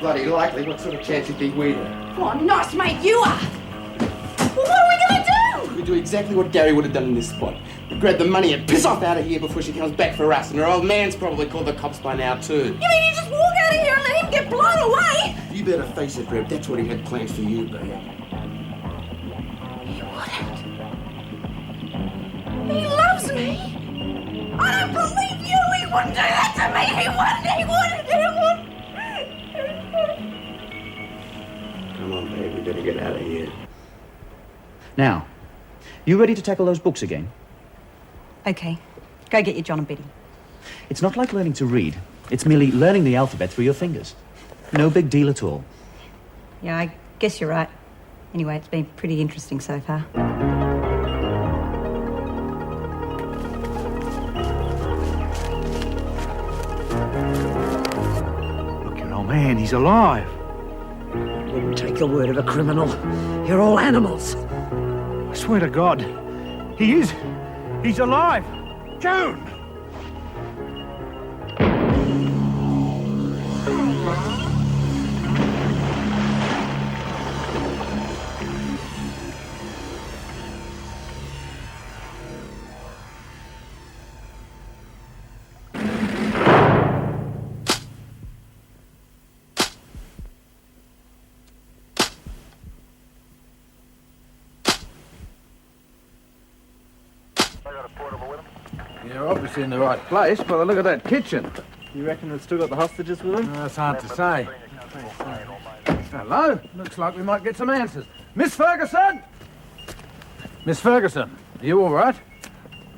bloody likely. What sort of chance you think we'd have? What a nice mate you are! Well, what are we going to do? We do exactly what Gary would have done in this spot. We grab the money and piss off out of here before she comes back for us, and her old man's probably called the cops by now too. You mean you just walk out of here and let him get blown away? You better face it, Reb. That's what he had planned for you, baby. He wouldn't. He loves me. I don't believe you. He wouldn't do that to me. He wouldn't. Come on, babe. We better get out of here. Now, you ready to tackle those books again? OK. Go get your John and Betty. It's not like learning to read. It's merely learning the alphabet through your fingers. No big deal at all. Yeah, I guess you're right. Anyway, it's been pretty interesting so far. Look, your old man, he's alive. Wouldn't take the word of a criminal. You're all animals. I swear to God, he is. He's alive. Joan! You're obviously in the right place, but look at that kitchen. You reckon they've still got the hostages with them? That's hard to say. Hello. Looks like we might get some answers. Miss Ferguson! Miss Ferguson, are you all right?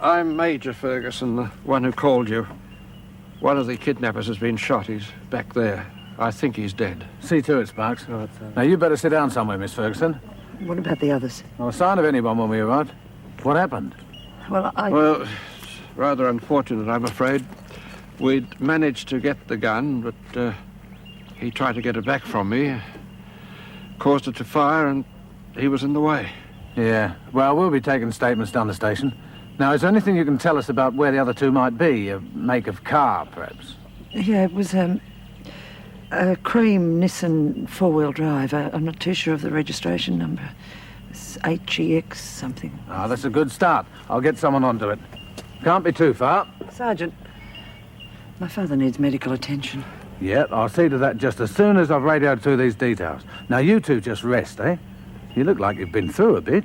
I'm Major Ferguson, the one who called you. One of the kidnappers has been shot. He's back there. I think he's dead. See to it, Sparks. Now, you better sit down somewhere, Miss Ferguson. What about the others? No sign of anyone when we arrived. What happened? Well, Well, it's rather unfortunate, I'm afraid. We'd managed to get the gun, but he tried to get it back from me, caused it to fire, and he was in the way. Yeah. Well, we'll be taking statements down the station. Now, is there anything you can tell us about where the other two might be? A make of car, perhaps? yeah, it was a cream Nissan four-wheel drive. I'm not too sure of the registration number. It's HEX something. Ah, that's a good start. I'll get someone onto it. Can't be too far. Sergeant, my father needs medical attention. Yeah, I'll see to that just as soon as I've radioed through these details. Now, you two just rest, eh? You look like you've been through a bit.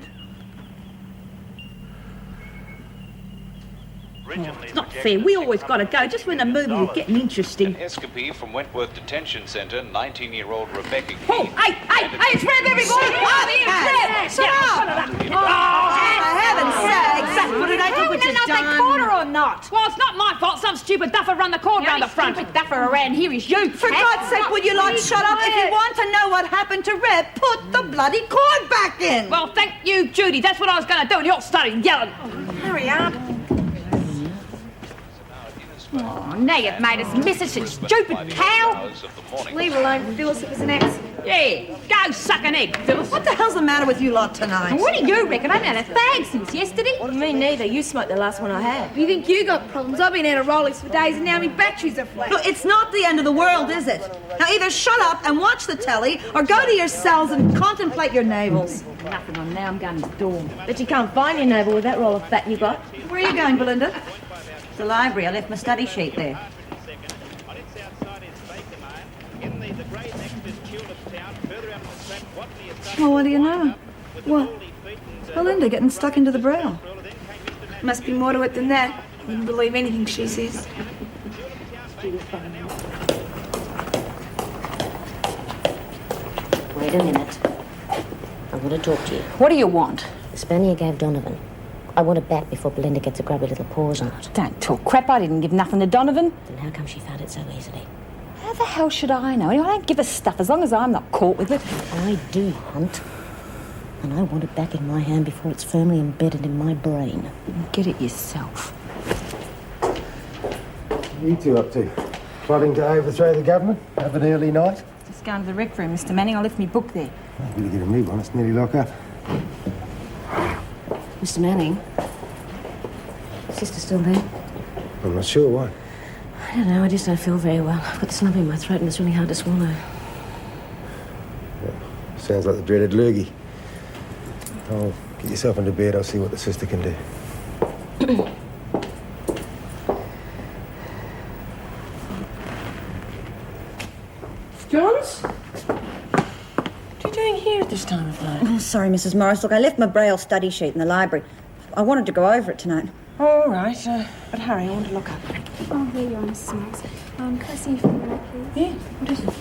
It's not fair. We always got to go just when the movie was getting interesting. An escapee from Wentworth Detention Centre, 19-year-old Rebecca Keane. Oh, hey, it's Reb, everybody! Shut up! For heaven's sake! What did I do with your done? Corner or not? Well, it's not my fault. Some stupid duffer run the corner round the front. Stupid duffer around here is you. For God's sake, will you lot shut up? If you want to know what happened to Reb, put the bloody cord back in. Well, thank you, Judy. That's what I was going to do, and you're starting yelling. Hurry up. Oh, now you've made us miss us, you stupid cow. Leave alone. Phyllis, it was an accident. Yeah, go suck an egg, Phyllis. What the hell's the matter with you lot tonight? What do you reckon? I haven't had a fag since yesterday. Me neither. You smoked the last one I had. You think you got problems? I've been out of Rollies for days and now my batteries are flat. Look, it's not the end of the world, is it? Now either shut up and watch the telly or go to your cells and contemplate your navels. Nothing on now. I'm going to the dorm. But you can't find your navel with that roll of fat you got. Where are you going, Belinda? The library. I left my study sheet there. Well, what do you know? What? Belinda getting stuck into the brow. Must be more to it than that. Wouldn't believe anything she says. Wait a minute. I want to talk to you. What do you want? The Spaniard gave Donovan. I want it back before Belinda gets a grubby little paws on it. Don't talk crap. I didn't give nothing to Donovan. Then how come she found it so easily? How the hell should I know? I don't give a stuff as long as I'm not caught with it. I do, Hunt. And I want it back in my hand before it's firmly embedded in my brain. Get it yourself. What are you two up to? Plotting to overthrow the government? Have an early night? Just going to the rec room, Mr. Manning. I left me book there. Oh, better get a new one. It's nearly locked up. Mr. Manning? Sister still there? I'm not sure why. I don't know. I just don't feel very well. I've got this lump in my throat and it's really hard to swallow. Sounds like the dreaded lurgy. Oh, get yourself into bed. I'll see what the sister can do. Johns? What are you doing here at this time of night? Oh, sorry, Mrs. Morris. Look, I left my Braille study sheet in the library. I wanted to go over it tonight. All right, but hurry, I want to look up. Oh, here you are, Mrs. Morris. Can I see you for a minute, please? Yeah, what is it?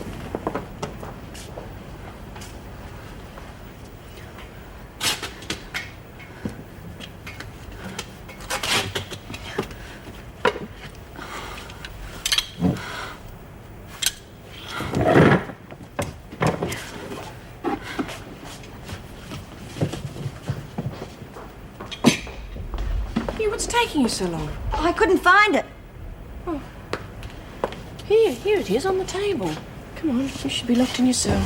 What's taking you so long? I couldn't find it. Oh. Here it is on the table. Come on, you should be locked in your cell.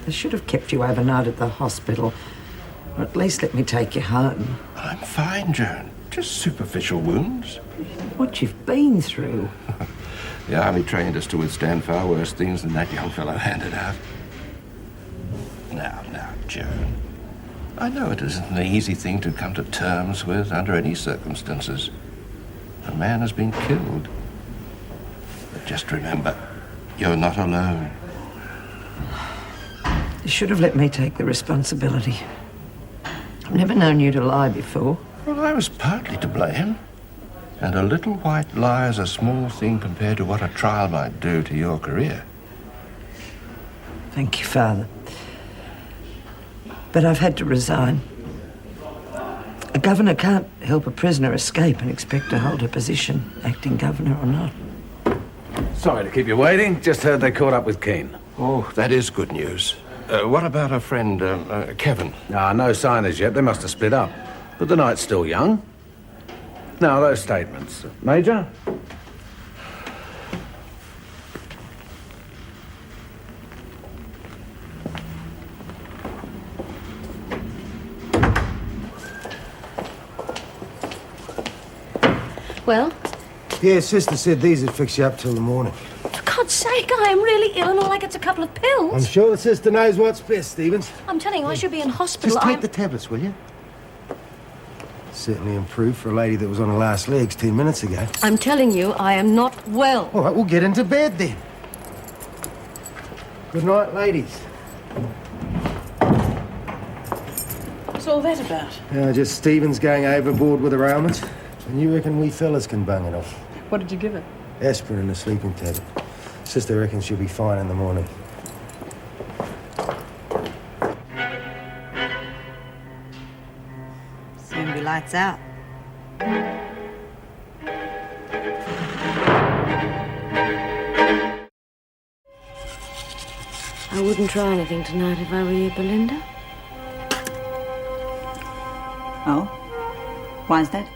They should have kept you overnight at the hospital. Or at least let me take you home. I'm fine, Joan. Just superficial wounds. What you've been through. The army trained us to withstand far worse things than that young fellow handed out. Now, Joan. I know it isn't an easy thing to come to terms with under any circumstances. A man has been killed. But just remember, you're not alone. You should have let me take the responsibility. I've never known you to lie before. Well, I was partly to blame. And a little white lie is a small thing compared to what a trial might do to your career. Thank you, Father. But I've had to resign. A governor can't help a prisoner escape and expect to hold her position, acting governor or not. Sorry to keep you waiting. Just heard they caught up with Keane. Oh, that is good news. What about our friend, Kevin? No sign as yet. They must have split up. But the night's still young. Now, those statements. Major? Well? Yeah, sister said these would fix you up till the morning. For God's sake, I am really ill and all I get's a couple of pills. I'm sure the sister knows what's best, Stevens. I'm telling you, I should be in hospital. Just take the tablets, will you? Certainly improved for a lady that was on her last legs 10 minutes ago. I'm telling you, I am not well. All right, we'll get into bed then. Good night, ladies. What's all that about? Just Stevens going overboard with her ailments. And you reckon we fellas can bung it off? What did you give her? Aspirin and a sleeping tablet. Sister reckons she'll be fine in the morning. Soon be lights out. I wouldn't try anything tonight if I were you, Belinda. Oh? Why's that?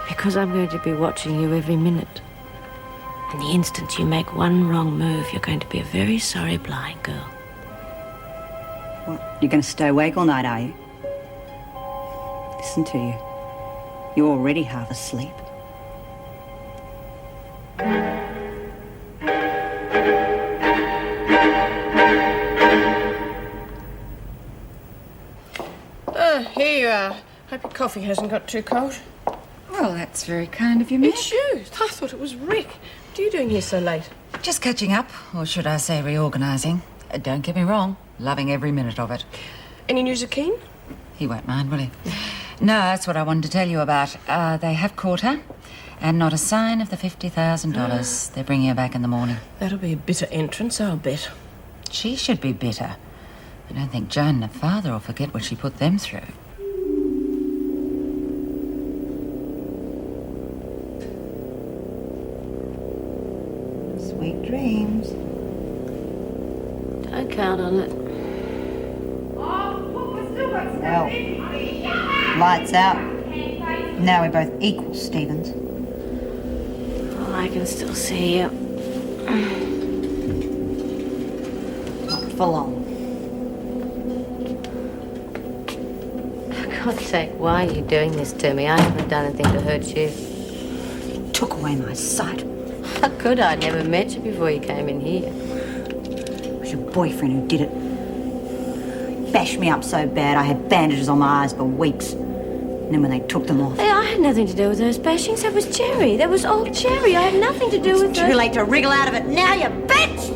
Because I'm going to be watching you every minute. And the instant you make one wrong move, you're going to be a very sorry blind girl. What, you're going to stay awake all night, are you? Listen to you. You're already half asleep. Here you are. Hope your coffee hasn't got too cold. Well, that's very kind of you, Miss. It's you. I thought it was Rick. What are you doing here so late? Just catching up, or should I say reorganising. Don't get me wrong, loving every minute of it. Any news of Keane? He won't mind, will he? No, that's what I wanted to tell you about. They have caught her, and not a sign of the $50,000. They're bringing her back in the morning. That'll be a bitter entrance, I'll bet. She should be bitter. I don't think Joan and her father will forget what she put them through. Sweet dreams. Don't count on it. Well, lights out. Now we're both equal, Stevens. Oh, I can still see you. Not for long. For God's sake, why are you doing this to me? I haven't done anything to hurt you. took away my sight. How could I? I'd never met you before you came in here. It was your boyfriend who did it. He bashed me up so bad I had bandages on my eyes for weeks. And then when they took them off... Hey, I had nothing to do with those bashings. That was Jerry. That was old Jerry. I had nothing to do with It's too late to wriggle out of it now, you bitch!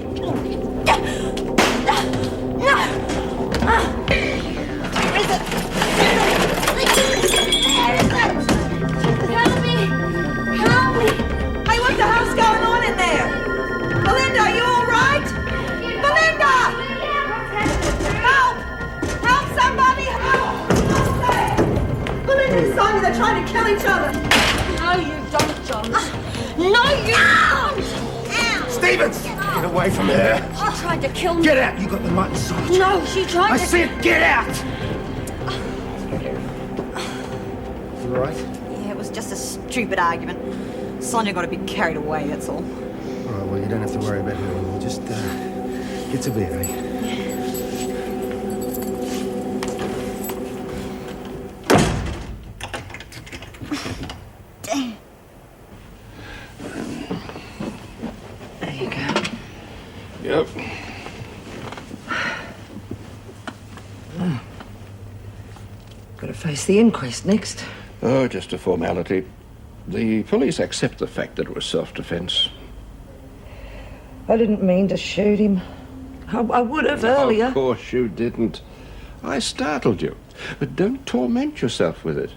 Help me! Help me! Hey, what the hell's going on in there? Belinda, are you all right? Belinda! Help! Help somebody! Help! Belinda and Sonia, they're trying to kill each other. No, you don't, John. No, you don't! Stevens! Get away from her. She tried to kill me. Get out! You got the light inside you. No, she tried I to... said get out! You all right? Yeah, it was just a stupid argument. Sonia got a bit carried away, that's all. All right, well, you don't have to worry about her anymore. Just get to bed, eh? There you go. Yep. Got to face the inquest next. Oh, just a formality. The police accept the fact that it was self-defense. I didn't mean to shoot him. I would have earlier. Of course you didn't. I startled you. But don't torment yourself with it.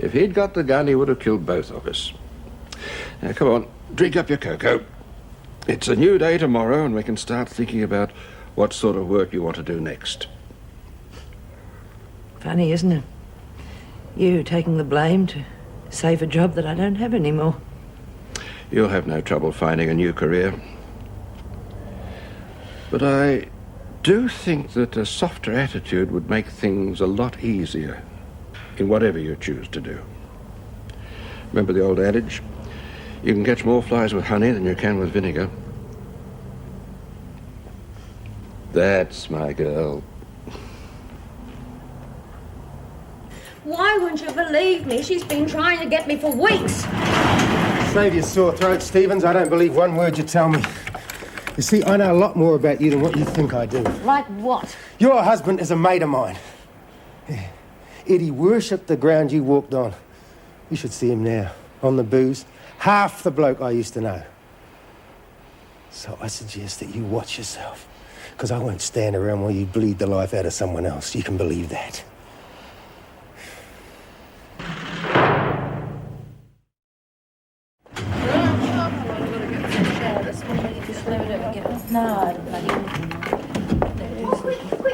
If he'd got the gun, he would have killed both of us. Now, come on, drink up your cocoa. It's a new day tomorrow, and we can start thinking about what sort of work you want to do next. Funny, isn't it? You taking the blame to save a job that I don't have anymore. You'll have no trouble finding a new career. But I do think that a softer attitude would make things a lot easier in whatever you choose to do. Remember the old adage? You can catch more flies with honey than you can with vinegar. That's my girl. Why wouldn't you believe me? She's been trying to get me for weeks. Save your sore throat, Stevens. I don't believe one word you tell me. You see, I know a lot more about you than what you think I do. Like what? Your husband is a mate of mine. Yeah. Eddie worshipped the ground you walked on. You should see him now, on the booze. Half the bloke I used to know. So I suggest that you watch yourself, because I won't stand around while you bleed the life out of someone else. You can believe that.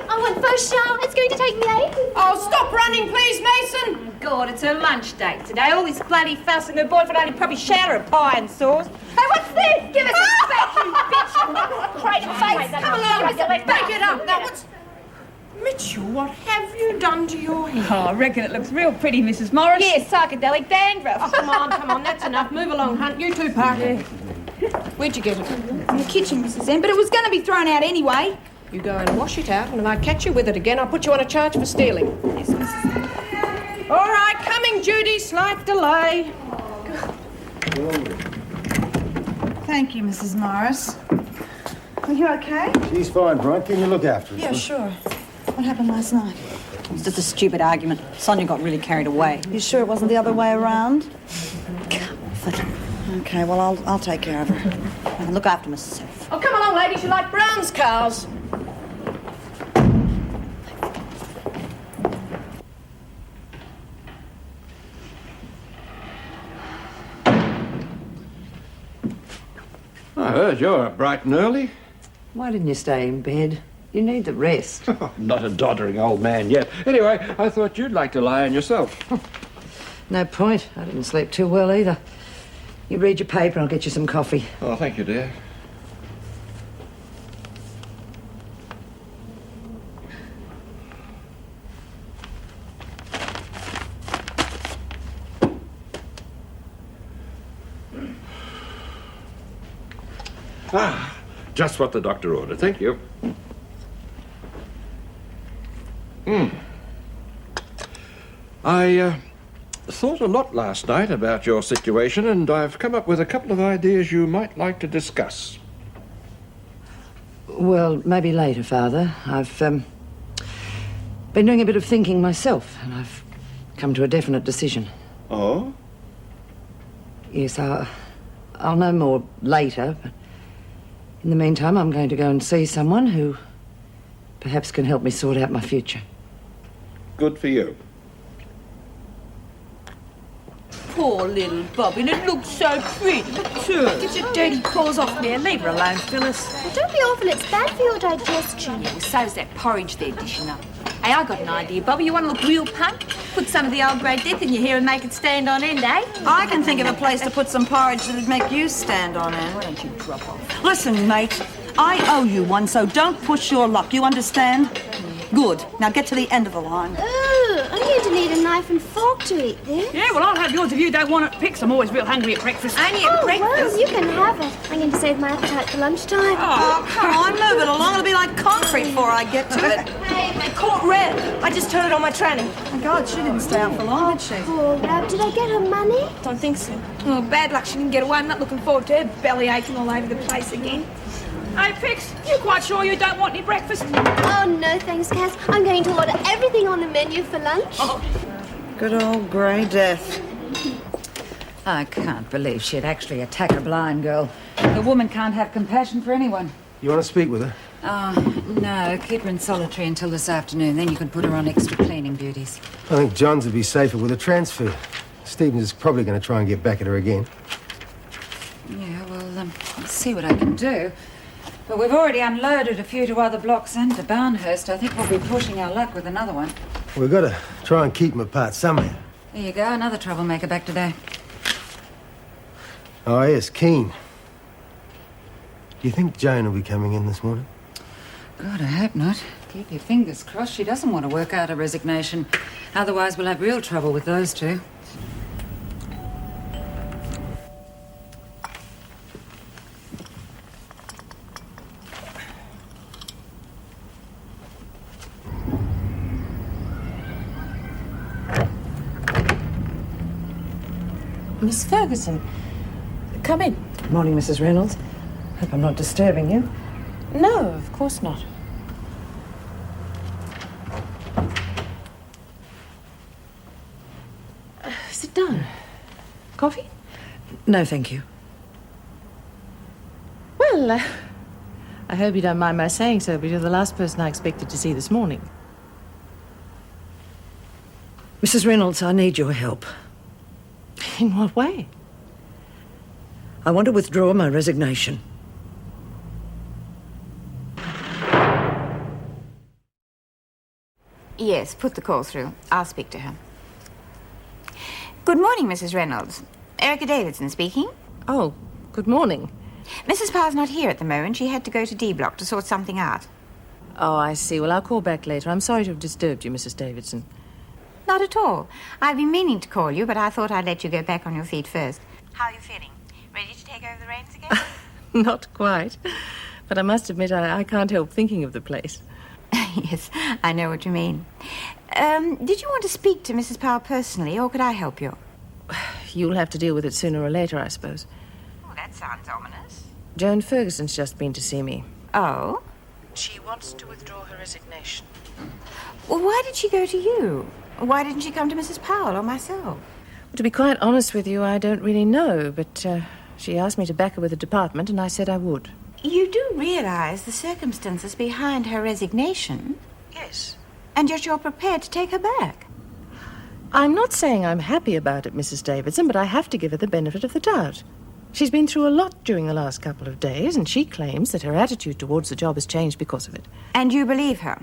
I want first show. It's going to take me ages. Oh, stop running, please, Mason. God, it's her lunch date today. All this bloody fuss and her boyfriend only probably shared her pie and sauce. Hey, what's this? Give us a smack, you bitch. Crazy face. Come along. Back it up. Now, what's... Mitchell, what have you done to your hair? Oh, I reckon it looks real pretty, Mrs. Morris. Yes, psychedelic dandruff. Oh, come on, that's enough. Move along, Hunt. You too, Parker. Where'd you get it? In the kitchen, Mrs. M, but it was going to be thrown out anyway. You go and wash it out, and if I catch you with it again, I'll put you on a charge for stealing. Yes, Mrs. M. All right, coming, Judy. Slight delay. Thank you, Mrs. Morris. Are you okay? She's fine, Brian. Can you look after her? Yeah, sure. What happened last night? It was just a stupid argument. Sonia got really carried away. You sure it wasn't the other way around? Come off it. Okay, well, I'll take care of her. I can look after myself. Oh, come along, ladies. You like Brown's cars? I heard you're bright and early. Why didn't you stay in bed? You need the rest. Not a doddering old man yet. Anyway, I thought you'd like to lie in yourself. No point. I didn't sleep too well either. You read your paper, I'll get you some coffee. Oh, thank you, dear. Ah, just what the doctor ordered. Thank you. I thought a lot last night about your situation, and I've come up with a couple of ideas you might like to discuss. Well, maybe later, Father. I've been doing a bit of thinking myself, and I've come to a definite decision. Oh? Yes, I'll know more later, but in the meantime, I'm going to go and see someone who perhaps can help me sort out my future. Good for you. Poor little Bobby, and it looks so pretty, too. Get your dirty paws off me and leave her alone, Phyllis. Well, don't be awful, it's bad for your digestion. Yeah, well, so's that porridge they're dishing up. Hey, I got an idea, Bobby. You want to look real punk? Put some of the old grey death in your hair and make it stand on end, eh? I can think of a place to put some porridge that'd make you stand on end. Why don't you drop off? Listen, mate, I owe you one, so don't push your luck. You understand? Good. Now get to the end of the line. Ooh, I'm going to need a knife and fork to eat this. Yeah, well, I'll have yours if you don't want it picked. I'm always real hungry at breakfast. Only at breakfast? Well, you can have it. I'm going to save my appetite for lunchtime. Oh, come on, move it along. It'll be like concrete before I get to it. Hey, my court red. I just turned it on my tranny. Oh, God, she didn't stay out for long, did she? Poor Rab, did I get her money? Don't think so. Oh, bad luck she didn't get away. I'm not looking forward to her belly aching all over the place again. Hey, Pix, you quite sure you don't want any breakfast? Oh, no, thanks, Cass. I'm going to order everything on the menu for lunch. Good old grey death. I can't believe she'd actually attack a blind girl. The woman can't have compassion for anyone. You want to speak with her? Oh, no. Keep her in solitary until this afternoon. Then you can put her on extra cleaning duties. I think John's would be safer with a transfer. Stevens is probably going to try and get back at her again. Yeah, well, I'll see what I can do. But we've already unloaded a few to other blocks and to Barnhurst. I think we'll be pushing our luck with another one. We've got to try and keep them apart somehow. There you go, another troublemaker back today. Oh, yes, Keane. Do you think Joan will be coming in this morning? God, I hope not. Keep your fingers crossed. She doesn't want to work out a resignation. Otherwise, we'll have real trouble with those two. Miss Ferguson, come in. Morning, Mrs. Reynolds. Hope I'm not disturbing you. No, of course not. Sit down. Coffee? No, thank you. Well, I hope you don't mind my saying so, but you're the last person I expected to see this morning. Mrs. Reynolds, I need your help. In what way? I want to withdraw my resignation. Yes, put the call through. I'll speak to her. Good morning, Mrs. Reynolds. Erica Davidson speaking. Oh, good morning. Mrs. Parr's not here at the moment. She had to go to D Block to sort something out. Oh, I see. Well, I'll call back later. I'm sorry to have disturbed you, Mrs. Davidson. Not at all. I've been meaning to call you, but I thought I'd let you go back on your feet first. How are you feeling? Ready to take over the reins again? Not quite. But I must admit, I can't help thinking of the place. Yes, I know what you mean. Did you want to speak to Mrs. Parr personally, or could I help you? You'll have to deal with it sooner or later, I suppose. Oh, that sounds ominous. Joan Ferguson's just been to see me. Oh? She wants to withdraw her resignation. Well, why did she go to you? Why didn't she come to Mrs. Powell or myself? Well, to be quite honest with you, I don't really know, but she asked me to back her with the department, and I said I would. You do realize the circumstances behind her resignation? Yes. And yet you're prepared to take her back? I'm not saying I'm happy about it, Mrs. Davidson, but I have to give her the benefit of the doubt. She's been through a lot during the last couple of days, and she claims that her attitude towards the job has changed because of it. And you believe her?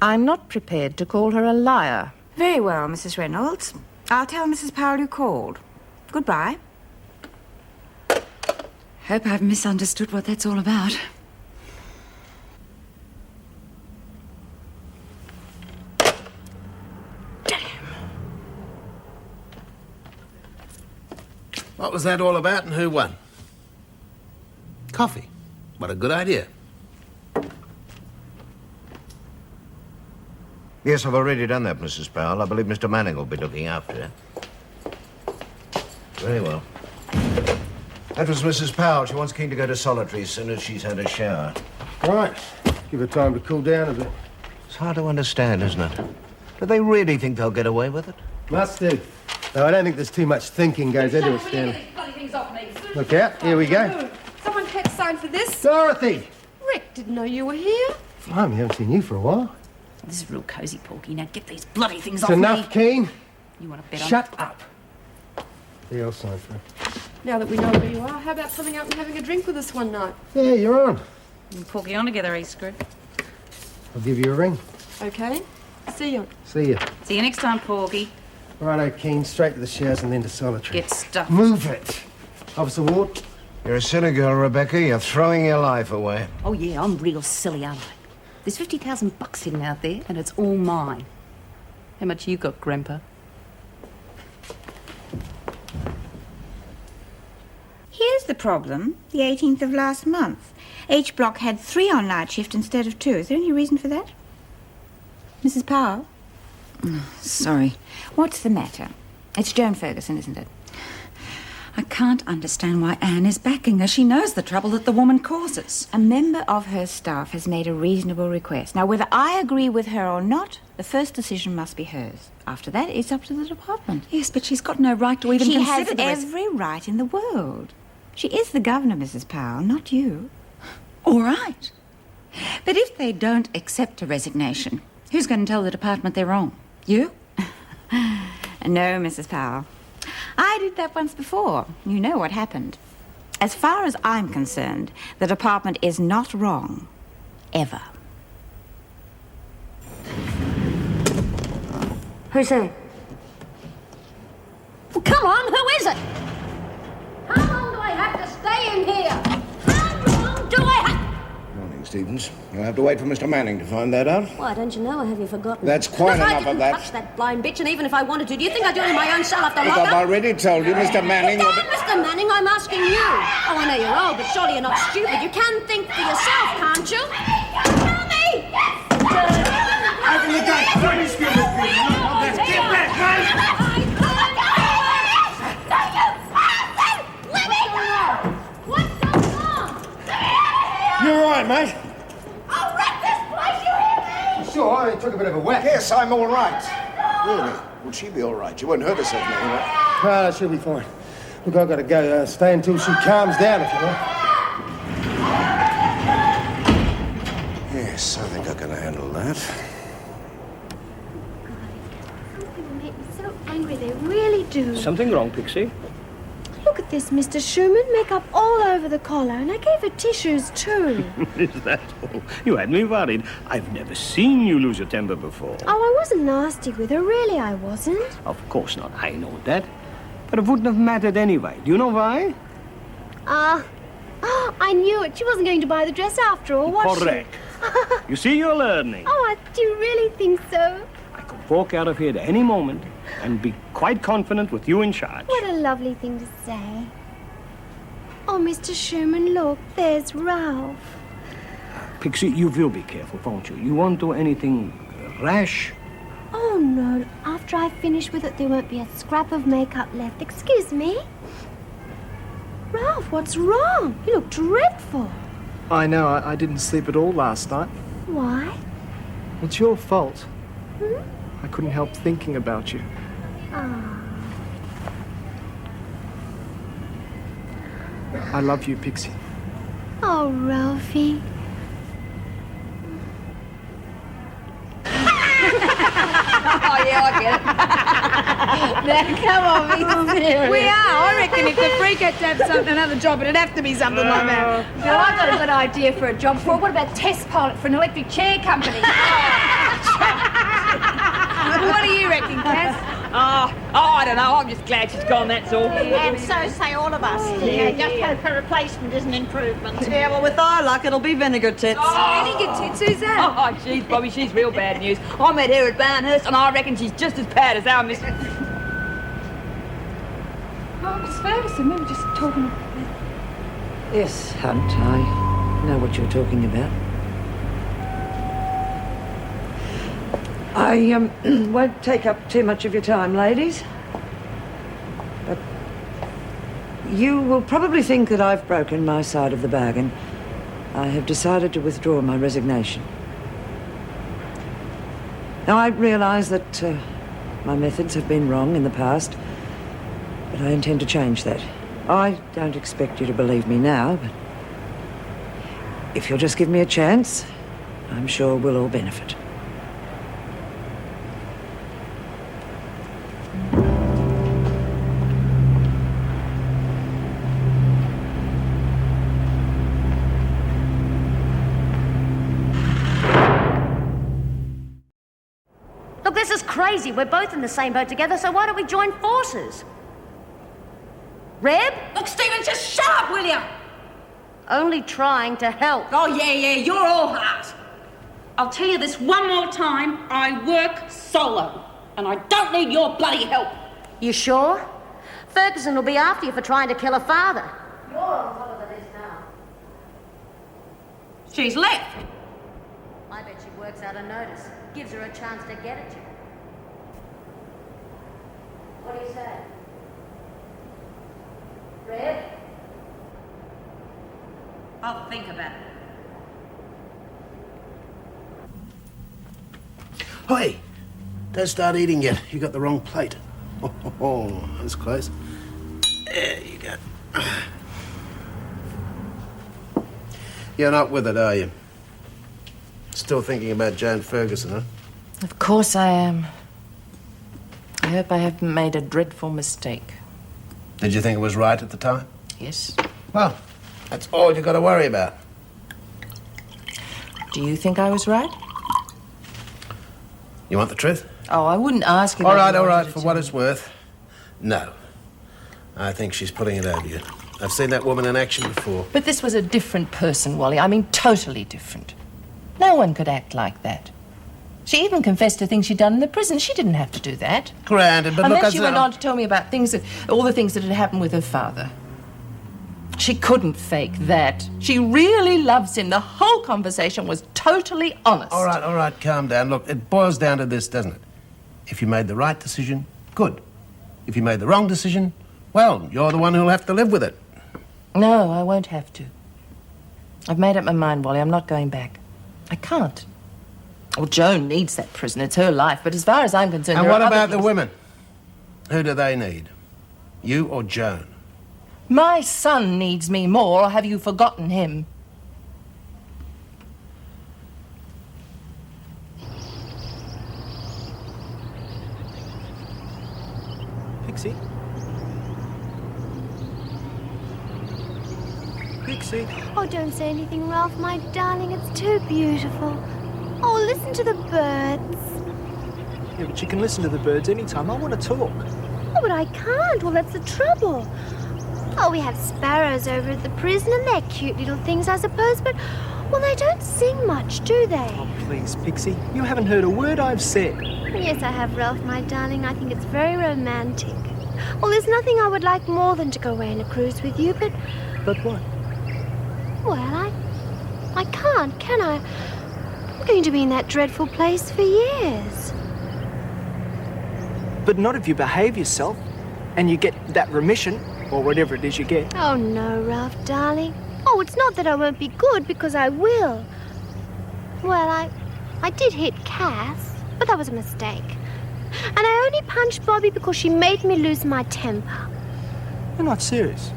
I'm not prepared to call her a liar. Very well, Mrs. Reynolds. I'll tell Mrs. Powell you called. Goodbye. Hope I've misunderstood what that's all about. What was that all about and who won? Coffee. What a good idea. Yes, I've already done that, Mrs. Powell. I believe Mr. Manning will be looking after her. Very well. That was Mrs. Powell. She wants Keen to go to solitary as soon as she's had a shower. Right. Give her time to cool down a bit. It's hard to understand, isn't it? Do they really think they'll get away with it? Must do. Though I don't think there's too much thinking goes into it, Stanley. Look out. Here we go. Someone had to sign for this. Dorothy! Rick, didn't know you were here. Blimey, haven't seen you for a while. This is real cosy, Porky. Now get these bloody things It's off enough, me. Keen. You want to bet on... Shut up. Here, I'll sign for it. Now that we know where you are, how about coming out and having a drink with us one night? Yeah, you're on. You and Porky on together, Screw. I'll give you a ring. Okay. See you. See you. See you next time, Porky. Righto, Keen. Straight to the showers and then to solitary. Get stuffed. Move it. Officer Ward. You're a silly girl, Rebecca. You're throwing your life away. Oh, yeah, I'm real silly, aren't I? There's $50,000 hidden out there, and it's all mine. How much you got, Grandpa? Here's the problem. The 18th of last month. H Block had 3 on night shift instead of 2. Is there any reason for that? Mrs. Powell? Sorry. What's the matter? It's Joan Ferguson, isn't it? I can't understand why Anne is backing her. She knows the trouble that the woman causes. A member of her staff has made a reasonable request. Now, whether I agree with her or not, the first decision must be hers. After that, it's up to the department. Yes, but she's got no right to even she consider has every right in the world. She is the governor, Mrs. Powell, not you. All right. But if they don't accept a resignation, who's going to tell the department they're wrong? You? No, Mrs. Powell. I did that once before. You know what happened. As far as I'm concerned, the department is not wrong. Ever. Who's there? Well, come on, who is it? How long do I have to stay in here? How long do I have... Morning, Stevens. You'll have to wait for Mr. Manning to find that out. Why, don't you know, or have you forgotten? That's quite Look, enough of that. I didn't touch that blind bitch, and even if I wanted to, do you think I'd do it in my own cell after Look, lock I've up? already told you, Mr. Manning... Damn, Mr. Manning, I'm asking you. Oh, I know you're old, but surely you're not stupid. You can think for yourself, can't you? Tell me! Open the gate! Don't be stupid! Get back, mate! You're all right, mate. I'll wreck this place, you hear me? Sure, I took a bit of a whack. Yes, I'm all right. Really? Would she be all right? She won't hurt herself anyway. Ah, she'll be fine. Look, I've got to go. Stay until she calms down, if you like. Yes, I think I can handle that. They make me so angry, they really do. Something wrong, Pixie? Look at this, Mr. Schumann. Makeup all over the collar, and I gave her tissues, too. Is that all? You had me worried. I've never seen you lose your temper before. Oh, I wasn't nasty with her. Really, I wasn't. Of course not. I know that. But it wouldn't have mattered anyway. Do you know why? I knew it. She wasn't going to buy the dress after all, was Correct. You see, you're learning. Oh, do you really think so? I could walk out of here at any moment and be quite confident with you in charge. What a lovely thing to say. Oh, Mr. Schumann, look, there's Ralph. Pixie, you will be careful, won't you? You won't do anything rash. Oh, no. After I finish with it, there won't be a scrap of makeup left. Excuse me? Ralph, what's wrong? You look dreadful. I know. I didn't sleep at all last night. Why? It's your fault. I couldn't help thinking about you. I love you, Pixie. Oh, Ralphie. Oh, yeah, I get it. Now, come on, be serious. We are. I reckon if the freak had to have another job, it'd have to be something like that. Now, I've got a good idea for a job for her. What about test pilot for an electric chair company? What do you reckon, Cass? I don't know. I'm just glad she's gone, that's all. And so say all of us. Yeah, just hope her replacement is an improvement. Yeah, well, with our luck, it'll be vinegar tits. Vinegar tits? Who's that? Oh, jeez, Bobby, she's real bad news. I met her at Barnhurst, and I reckon she's just as bad as our Miss... Oh, Miss Ferguson, we were just talking... Yes, Hunt, I know what you're talking about. I won't take up too much of your time, ladies. But You will probably think that I've broken my side of the bargain. I have decided to withdraw my resignation. Now, I realise that my methods have been wrong in the past, but I intend to change that. I don't expect you to believe me now, but if you'll just give me a chance, I'm sure we'll all benefit. Look, this is crazy. We're both in the same boat together, so why don't we join forces? Reb? Look, Stephen, just shut up, will you? Only trying to help. Oh, yeah, you're all heart. I'll tell you this one more time. I work solo, and I don't need your bloody help. You sure? Ferguson will be after you for trying to kill her father. You're on top of the list now. She's left. I bet she works out a notice. Gives her a chance to get at you. What do you say? Red? I'll think about it. Hey, don't start eating yet. You got the wrong plate. Oh, that's close. There you go. You're not with it, are you? Still thinking about Joan Ferguson, huh? Of course I am. I hope I haven't made a dreadful mistake. Did you think it was right at the time? Yes. Well, that's all you got to worry about. Do you think I was right? You want the truth? Oh, I wouldn't ask you. All right, for what it's worth. No. I think she's putting it over you. I've seen that woman in action before. But this was a different person, Wally. I mean, totally different. No one could act like that. She even confessed to things she'd done in the prison. She didn't have to do that. Granted, but and look... then she went on to tell me about all the things that had happened with her father. She couldn't fake that. She really loves him. The whole conversation was totally honest. All right, calm down. Look, it boils down to this, doesn't it? If you made the right decision, good. If you made the wrong decision, well, you're the one who'll have to live with it. No, I won't have to. I've made up my mind, Wally. I'm not going back. I can't. Well, Joan needs that prison. It's her life. But as far as I'm concerned... And what about the women? Who do they need? You or Joan? My son needs me more, or have you forgotten him? Pixie? Pixie? Oh, don't say anything, Ralph, my darling. It's too beautiful. Oh, listen to the birds. Yeah, but you can listen to the birds anytime. I want to talk. Oh, but I can't. Well, that's the trouble. Oh, we have sparrows over at the prison, and they're cute little things, I suppose, but, well, they don't sing much, do they? Oh, please, Pixie. You haven't heard a word I've said. Yes, I have, Ralph, my darling. I think it's very romantic. Well, there's nothing I would like more than to go away on a cruise with you, but... But what? Well, I can't, can I? I'm going to be in that dreadful place for years. But not if you behave yourself and you get that remission, or whatever it is you get. Oh, no, Ralph, darling. Oh, it's not that I won't be good, because I will. Well, I did hit Cass, but that was a mistake. And I only punched Bobby because she made me lose my temper. You're not serious.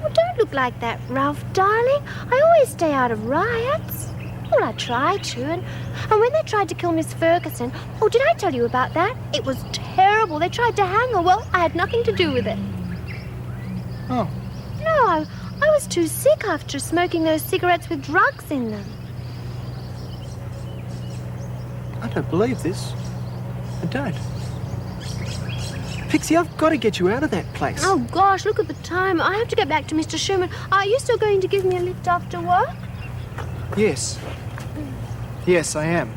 Well, don't look like that, Ralph, darling. I always stay out of riots. Well, I try to, and when they tried to kill Miss Ferguson... Oh, did I tell you about that? It was terrible. They tried to hang her. Well, I had nothing to do with it. Oh. No, I was too sick after smoking those cigarettes with drugs in them. I don't believe this. I don't. Pixie, I've got to get you out of that place. Oh, gosh, look at the time. I have to get back to Mr. Sherman. Are you still going to give me a lift after work? Yes. Yes, I am.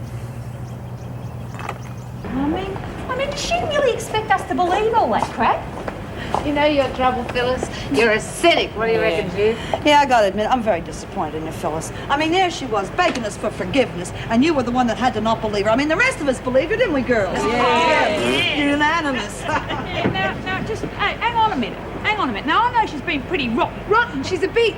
I mean, does she really expect us to believe all that crap? You know your trouble, Phyllis. You're a cynic. What do you reckon, Viv? Yeah, I gotta admit, I'm very disappointed in you, Phyllis. I mean, there she was, begging us for forgiveness, and you were the one that had to not believe her. I mean, the rest of us believed her, didn't we, girls? Yeah. Unanimous. Now, just hang on a minute. Hang on a minute. Now, I know she's been pretty rotten. Rotten? She's a beach.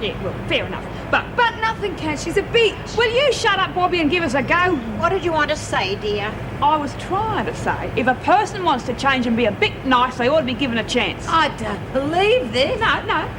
Yeah, well, fair enough. But nothing can. She's a beach. Will you shut up, Bobby, and give us a go? What did you want to say, dear? I was trying to say, if a person wants to change and be a bit nice, they ought to be given a chance. I don't believe this.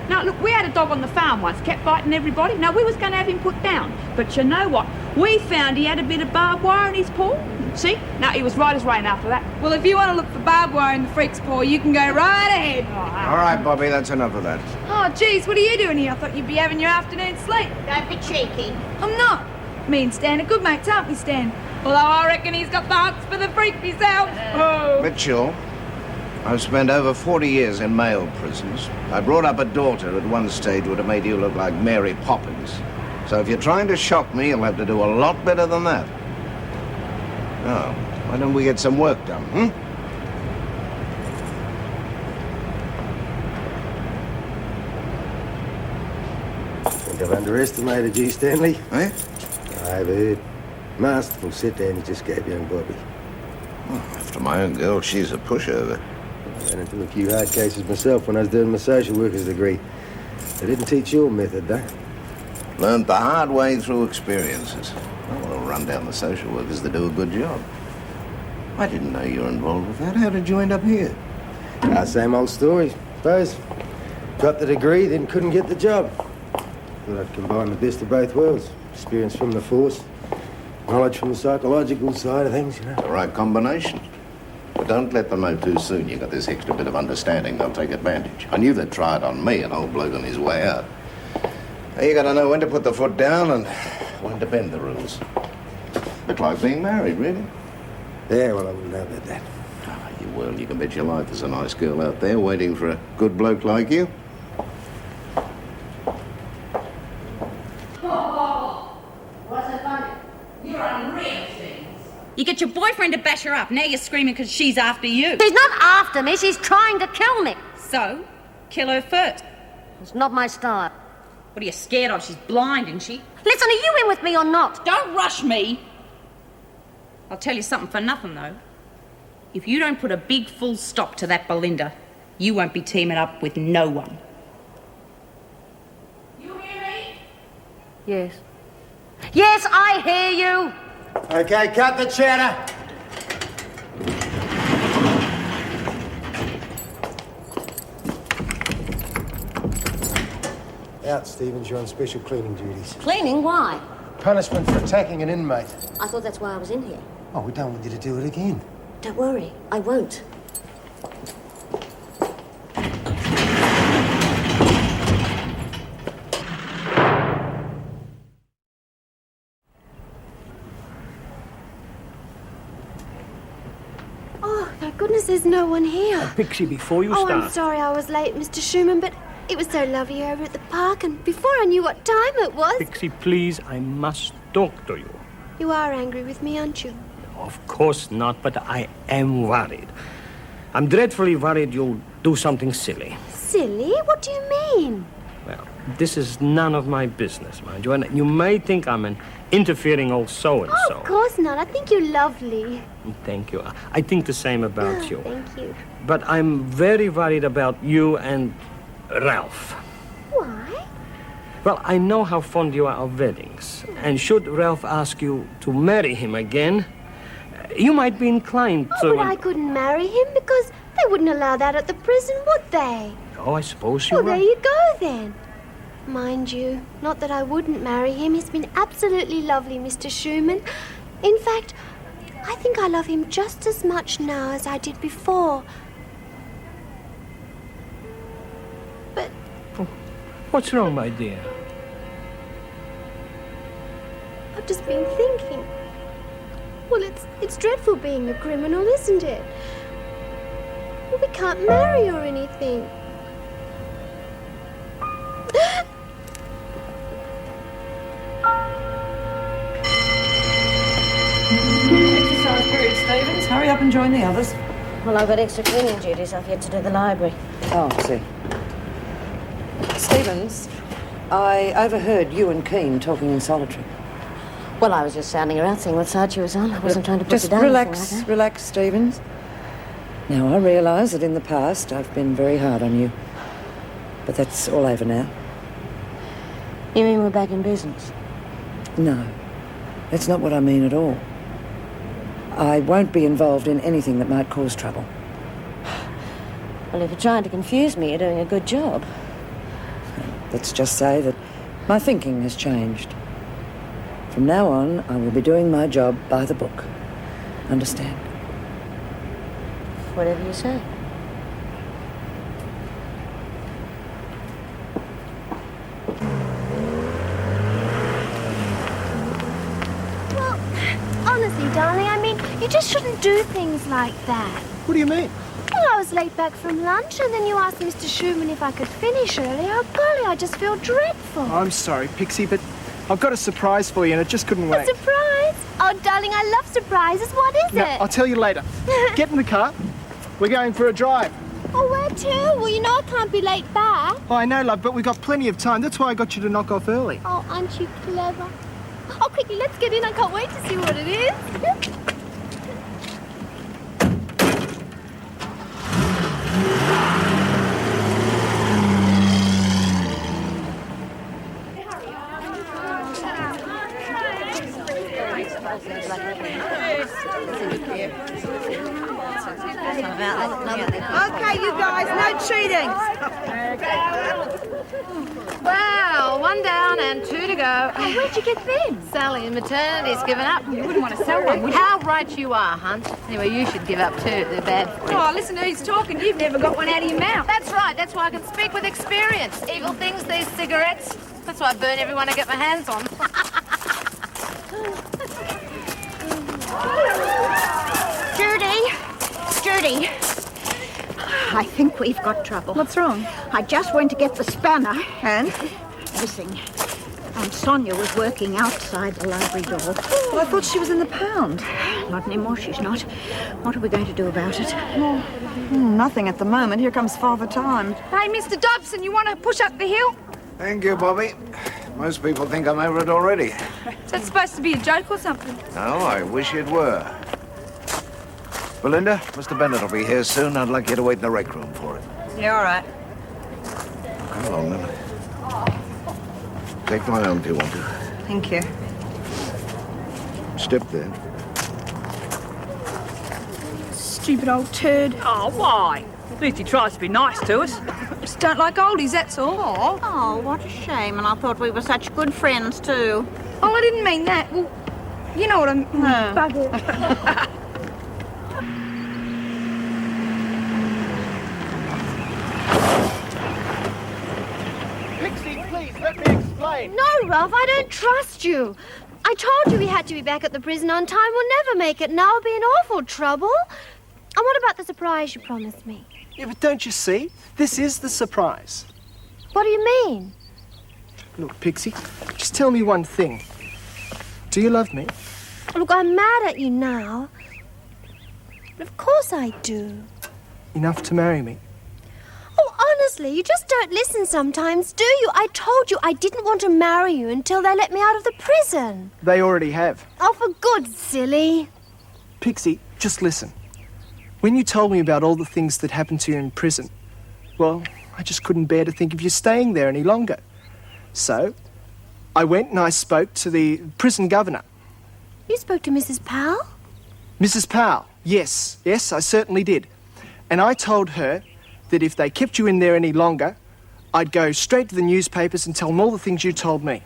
No, look, we had a dog on the farm once, kept biting everybody. No, we was going to have him put down. But you know what? We found he had a bit of barbed wire in his paw. See? No, he was right as rain after that. Well, if you want to look for barbed wire in the freak's paw, you can go right ahead. All right, Bobby, that's enough of that. Oh, geez, what are you doing here? I thought you'd be having your afternoon sleep. Don't be cheeky. I'm not. Me and Stan are good mates, aren't we, Stan? Although I reckon he's got the hots for the freak himself. Oh. Mitchell, I've spent over 40 years in male prisons. I brought up a daughter at one stage would have made you look like Mary Poppins. So if you're trying to shock me, you'll have to do a lot better than that. Now, why don't we get some work done, I think I've underestimated you, Stanley. Eh? I've heard. Masterful sit down you just gave young Bobby. Well, after my own girl, she's a pushover. I ran into a few hard cases myself when I was doing my social worker's degree. They didn't teach your method, though. Learned the hard way through experiences. I want to run down the social workers to do a good job. I didn't know you were involved with that. How did you end up here? Same old story, suppose. Got the degree, then couldn't get the job. Thought I'd combine the best of both worlds. Experience from the force, knowledge from the psychological side of things, you know. The right combination. But don't let them know too soon you got this extra bit of understanding. They'll take advantage. I knew they'd try it on me, an old bloke on his way out. Now, you gotta know when to put the foot down and when to bend the rules. Bit like being married, really. Yeah, well, I wouldn't know about that. Oh, you will. You can bet your life there's a nice girl out there waiting for a good bloke like you. Wasn't funny. You're unreal, things. You get your boyfriend to bash her up. Now you're screaming because she's after you. She's not after me. She's trying to kill me. So, kill her first. It's not my style. What are you scared of? She's blind, isn't she? Listen, are you in with me or not? Don't rush me. I'll tell you something for nothing, though. If you don't put a big full stop to that Belinda, you won't be teaming up with no one. You hear me? Yes. Yes, I hear you. Okay, cut the chatter. Out, Stevens. You're on special cleaning duties. Cleaning? Why? Punishment for attacking an inmate. I thought that's why I was in here. Oh, we don't want you to do it again. Don't worry, I won't. Oh, thank goodness there's no one here. Pixie, before you Oh, start... I'm sorry I was late, Mr. Schumann, but it was so lovely over at the park, and before I knew what time it was... Pixie, please, I must talk to you. You are angry with me, aren't you? Of course not, but I am worried. I'm dreadfully worried you'll do something silly. Silly? What do you mean? Well, this is none of my business, mind you, and you may think I'm an interfering old so-and-so. Oh, of course not. I think you're lovely. Thank you. I think the same about you. Thank you. But I'm very worried about you and Ralph. Why? Well, I know how fond you are of weddings, and should Ralph ask you to marry him again, you might be inclined to... Oh, but I couldn't marry him because they wouldn't allow that at the prison, would they? Oh, I suppose you're Well, there right. you go, then. Mind you, not that I wouldn't marry him. He's been absolutely lovely, Mr. Schumann. In fact, I think I love him just as much now as I did before. But... Oh, what's wrong, my dear? I've just been thinking. Well, it's dreadful being a criminal, isn't it? Well, we can't marry or anything. Exercise period, Stevens. Hurry up and join the others. Well, I've got extra cleaning duties. I've yet to do the library. Oh, I see. Stevens, I overheard you and Keane talking in solitary. Well, I was just sounding her out, seeing what side she was on. I wasn't trying to put her Just down. relax, relax, Stevens. Now, I realise that in the past I've been very hard on you. But that's all over now. You mean we're back in business? No, that's not what I mean at all. I won't be involved in anything that might cause trouble. Well, if you're trying to confuse me, you're doing a good job. Let's just say that my thinking has changed. From now on, I will be doing my job by the book. Understand? Whatever you say. Well, honestly, darling, I mean, you just shouldn't do things like that. What do you mean? Well, I was late back from lunch, and then you asked Mr. Schumann if I could finish early. Oh, golly, I just feel dreadful. I'm sorry, Pixie, but I've got a surprise for you and it just couldn't wait. A surprise? Oh, darling, I love surprises. What is No, it? I'll tell you later. Get in the car. We're going for a drive. Oh, where to? Well, you know I can't be late back. Oh, I know, love, but we've got plenty of time. That's why I got you to knock off early. Oh, aren't you clever? Oh, quickly, let's get in. I can't wait to see what it is. Okay, you guys, no cheating. Wow, 1 down and 2 to go. Oh, where'd you get them? Sally in maternity's given up. You wouldn't want to sell one, would you? How right you are, Hunt. Anyway, you should give up too. They're bad for you. Oh, listen, who's talking? You've never got one out of your mouth. That's right. That's why I can speak with experience. Evil things, these cigarettes. That's why I burn everyone I get my hands on. Judy, I think we've got trouble. What's wrong? I just went to get the spanner and missing. And Sonia was working outside the library door. Well, I thought she was in the pound. Not anymore, she's not. What are we going to do about it? Nothing at the moment. Here comes Father Time. Hey, Mr. Dobson, you want to push up the hill? Thank you, Bobby. Most people think I'm over it already. Is that supposed to be a joke or something? No, I wish it were. Belinda, Mr. Bennett will be here soon. I'd like you to wait in the rec room for it. Yeah, all right. Come along, then. Take my arm if you want to. Thank you. Step there. Stupid old turd. Oh, why? At least he tries to be nice to us. Just don't like oldies, that's all. Oh, what a shame. And I thought we were such good friends, too. Oh, I didn't mean that. Well, you know what I mean. Bugger. Pixie, please, let me explain. No, Ralph, I don't trust you. I told you we had to be back at the prison on time. We'll never make it. Now I'll be in awful trouble. And what about the surprise you promised me? Yeah, but don't you see? This is the surprise. What do you mean? Look, Pixie, just tell me one thing. Do you love me? Look, I'm mad at you now. But of course I do. Enough to marry me? Oh, honestly, you just don't listen sometimes, do you? I told you I didn't want to marry you until they let me out of the prison. They already have. Oh, for good, silly. Pixie, just listen. When you told me about all the things that happened to you in prison, well, I just couldn't bear to think of you staying there any longer. So, I went and I spoke to the prison governor. You spoke to Mrs. Powell? Mrs. Powell, yes, I certainly did. And I told her that if they kept you in there any longer, I'd go straight to the newspapers and tell them all the things you told me.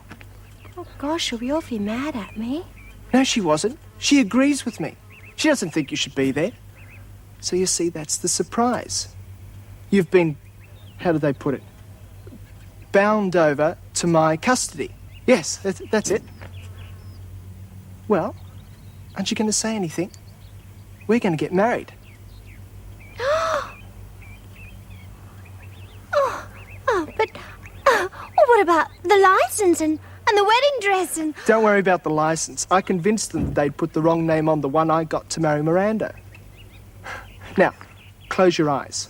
Oh, gosh, she'll be awfully mad at me. No, she wasn't. She agrees with me. She doesn't think you should be there. So you see, that's the surprise. You've been, how do they put it, bound over to my custody. Yes, that's it. Well, aren't you going to say anything? We're going to get married. But what about the license and the wedding dress and... Don't worry about the license. I convinced them that they'd put the wrong name on the one I got to marry Miranda. Now, close your eyes.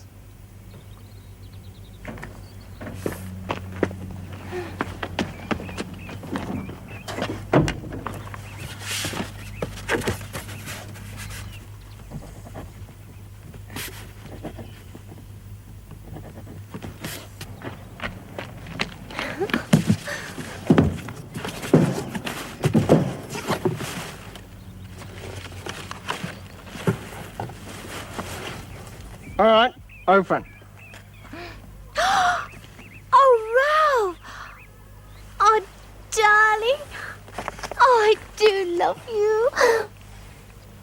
All right, open. Oh, Ralph! Oh, darling. Oh, I do love you.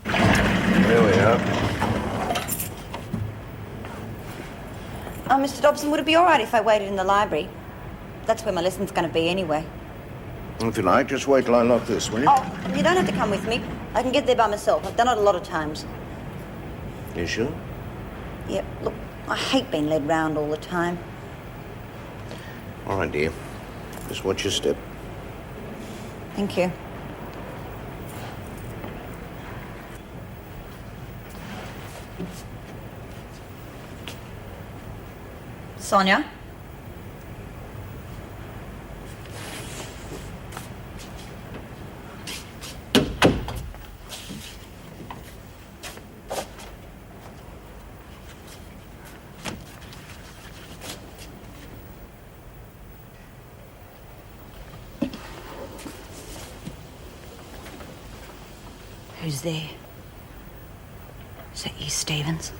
Here we are. Oh, Mr. Dobson, would it be all right if I waited in the library? That's where my lesson's going to be anyway. If you like, just wait till I lock this, will you? Oh, you don't have to come with me. I can get there by myself. I've done it a lot of times. You sure? Yeah, look, I hate being led round all the time. All right, dear. Just watch your step. Thank you. Sonia? Who's there? Is that you, Stevens?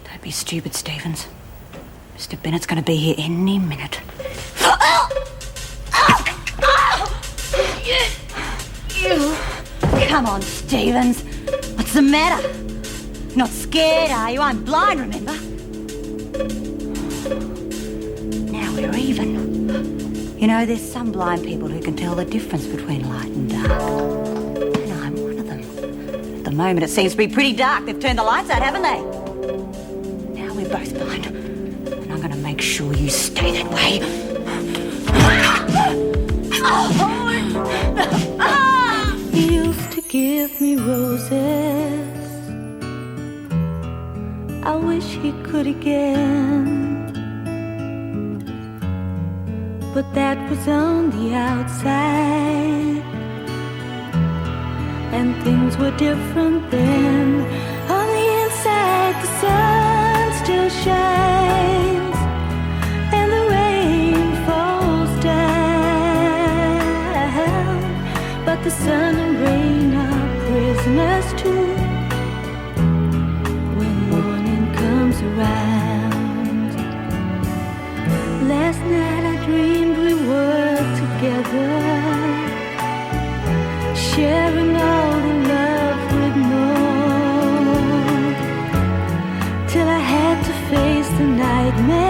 Don't be stupid, Stevens. Mr. Bennett's going to be here any minute. You! Come on, Stevens. What's the matter? Not scared, are you? I'm blind, remember? Now we're even. You know, there's some blind people who can tell the difference between light and dark. And I'm one of them. At the moment, it seems to be pretty dark. They've turned the lights out, haven't they? Now we're both blind. And I'm going to make sure you stay that way. You used to give me roses. I wish he could again, but that was on the outside, and things were different then. On the inside, the sun still shines, and the rain falls down, but the sun and rain are prisoners too. Around. Last night I dreamed we were together, sharing all the love we'd known, till I had to face the nightmare.